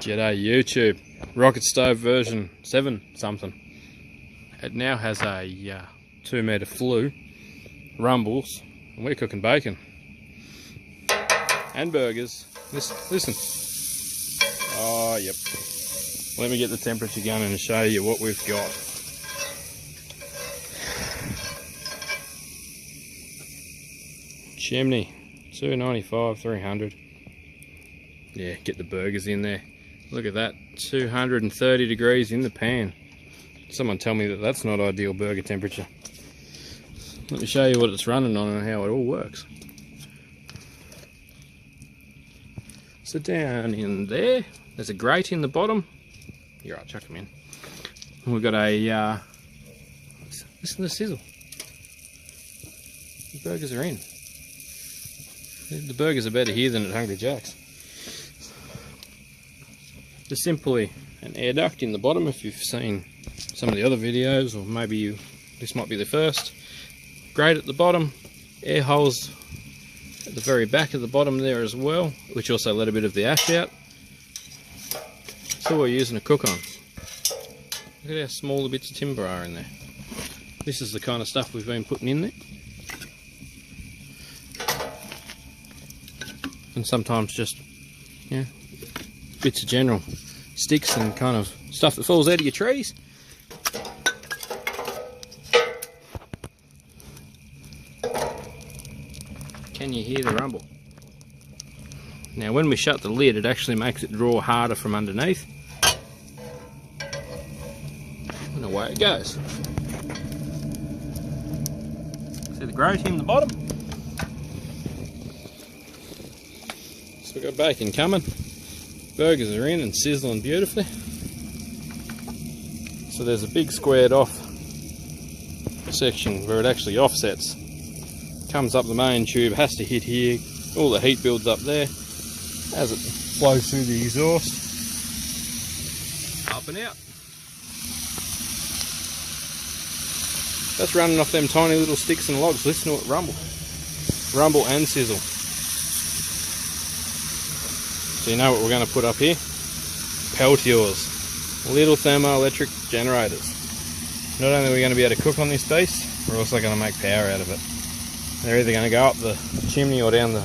G'day YouTube, Rocket Stove version 7 something. It now has a 2 metre flue, rumbles, and we're cooking bacon. And burgers. Listen. Oh, yep. Let me get the temperature gun and show you what we've got. Chimney, 295, 300. Yeah, get the burgers in there. Look at that, 230 degrees in the pan. Someone tell me that that's not ideal burger temperature. Let me show you what it's running on and how it all works. So down in there, there's a grate in the bottom. You're right, chuck them in. And we've got a, listen to the sizzle. The burgers are in. The burgers are better here than at Hungry Jack's. There's simply an air duct in the bottom if you've seen some of the other videos, or maybe this might be the first. Grate at the bottom, air holes at the very back of the bottom there as well, which also let a bit of the ash out. That's all we're using to cook on. Look at how small the bits of timber are in there. This is the kind of stuff we've been putting in there. And sometimes just, yeah, bits of general sticks and kind of stuff that falls out of your trees. Can you hear the rumble? Now when we shut the lid, it actually makes it draw harder from underneath. And away it goes. See the grate in the bottom? So we've got bacon coming. Burgers are in and sizzling beautifully. So there's a big squared off section where it actually offsets. Comes up the main tube, has to hit here. All the heat builds up there as it flows through the exhaust. Up and out. That's running off them tiny little sticks and logs. Listen to it rumble. Rumble and sizzle. So you know what we're going to put up here? Peltiers, little thermoelectric generators. Not only are we going to be able to cook on this beast, we're also going to make power out of it. They're either going to go up the chimney or down the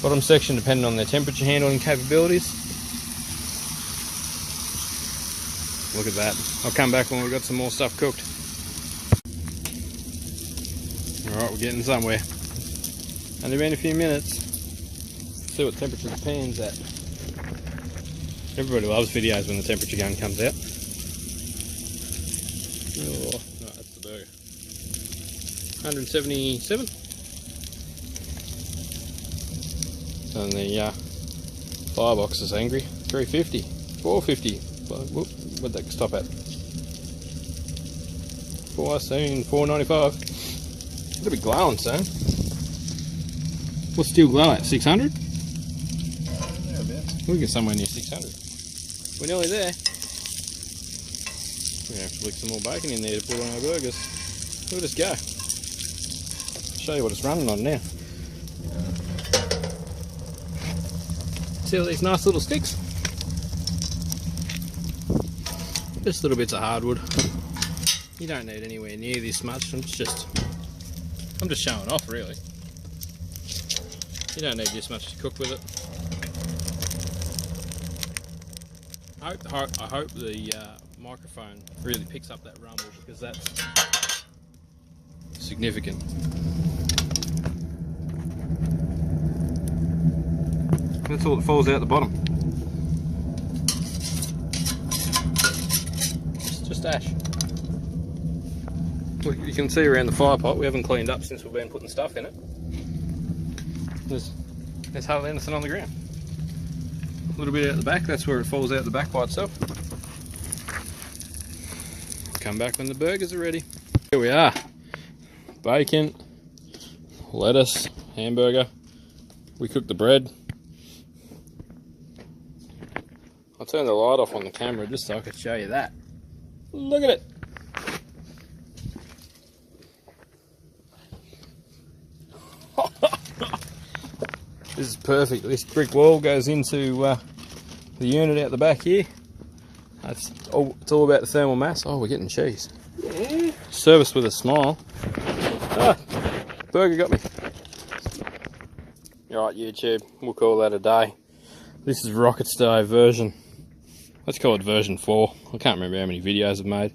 bottom section depending on their temperature handling capabilities. Look at that. I'll come back when we've got some more stuff cooked. Alright, we're getting somewhere. Only been a few minutes. See what temperature the pan's at. Everybody loves videos when the temperature gun comes out. Oh, no, that's the burger. 177. And the firebox is angry. 350, 450. Whoop, what'd that stop at? 495. It'll be glowing soon. What's steel glow at? 600? We'll get somewhere near 600. We're nearly there. We're going to have to flick some more bacon in there to put on our burgers. Look at us go. I'll show you what it's running on now. See all these nice little sticks? Just little bits of hardwood. You don't need anywhere near this much. I'm just showing off really. You don't need this much to cook with it. I hope the microphone really picks up that rumble, because that's significant. That's all that falls out the bottom. It's just ash. Look, you can see around the fire pot, we haven't cleaned up since we've been putting stuff in it. There's hardly anything on the ground. A little bit out the back, that's where it falls out the back by itself. Come back when the burgers are ready. Here we are. Bacon, lettuce, hamburger. We cooked the bread. I'll turn the light off on the camera just so I could show you that. Look at it. This is perfect. This brick wall goes into the unit out the back here. It's all about the thermal mass. Oh, we're getting cheese. Yeah. Service with a smile. Ah, burger got me. Alright, YouTube, we'll call that a day. This is Rocket Stove version. Let's call it version 4. I can't remember how many videos I've made.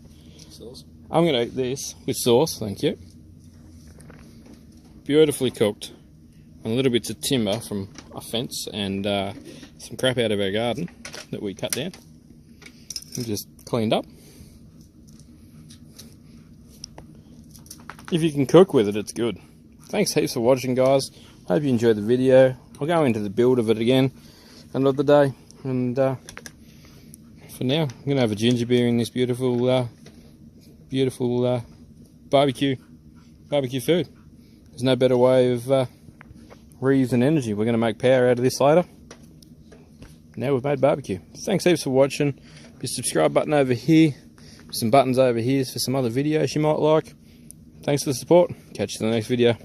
Sauce. I'm going to eat this with sauce, thank you. Beautifully cooked. And little bits of timber from a fence and some crap out of our garden that we cut down and just cleaned up. If you can cook with it, it's good. Thanks heaps for watching, guys. Hope you enjoyed the video. I'll go into the build of it again another day. And for now, I'm going to have a ginger beer in this beautiful barbecue food. There's no better way of reusing energy. We're going to make power out of this later. Now we've made barbecue. Thanks heaps for watching. Your subscribe button over here. Some buttons over here for some other videos you might like. Thanks for the support. Catch you in the next video.